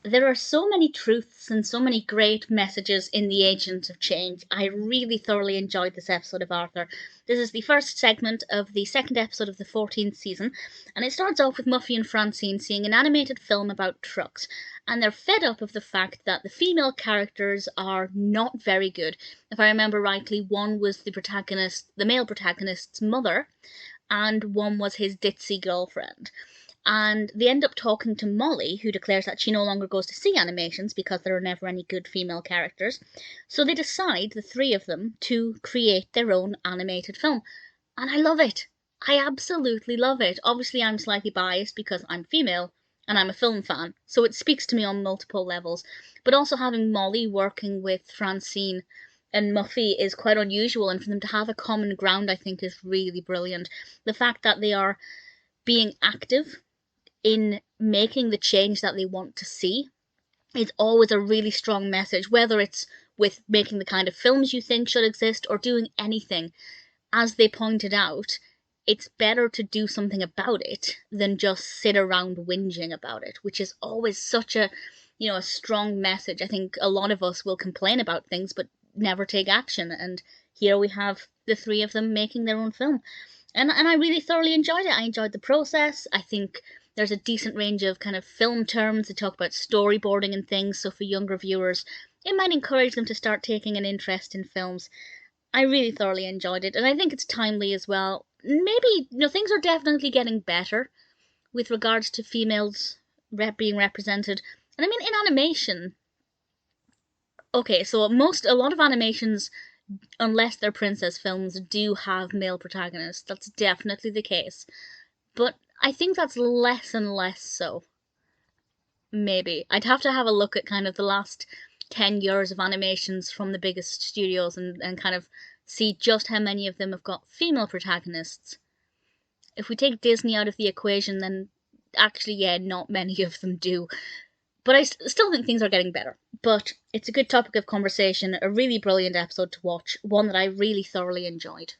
There are so many truths and so many great messages in The Agent of Change. I really thoroughly enjoyed this episode of Arthur. This is the first segment of the second episode of the 14th season, and it starts off with Muffy and Francine seeing an animated film about trucks, and they're fed up of the fact that the female characters are not very good. If I remember rightly, one was the male protagonist's mother, and one was his ditzy girlfriend. And they end up talking to Molly, who declares that she no longer goes to see animations because there are never any good female characters. So they decide, the three of them, to create their own animated film. And I love it. I absolutely love it. Obviously, I'm slightly biased because I'm female and I'm a film fan, so it speaks to me on multiple levels. But also having Molly working with Francine and Muffy is quite unusual, and for them to have a common ground, I think, is really brilliant. The fact that they are being active in making the change that they want to see is always a really strong message, whether it's with making the kind of films you think should exist or doing anything. As they pointed out, it's better to do something about it than just sit around whinging about it, which is always such a strong message. I think a lot of us will complain about things but never take action, and here we have the three of them making their own film. And I really thoroughly enjoyed it. I enjoyed the process. I think there's a decent range of kind of film terms. They talk about storyboarding and things, so for younger viewers, it might encourage them to start taking an interest in films. I really thoroughly enjoyed it, and I think it's timely as well. Maybe, things are definitely getting better with regards to females being represented. And I mean, in animation, okay, so a lot of animations, unless they're princess films, do have male protagonists. That's definitely the case. But I think that's less and less so. Maybe. I'd have to have a look at kind of the last 10 years of animations from the biggest studios and kind of see just how many of them have got female protagonists. If we take Disney out of the equation, then actually, yeah, not many of them do. But I still think things are getting better. But it's a good topic of conversation, a really brilliant episode to watch, one that I really thoroughly enjoyed.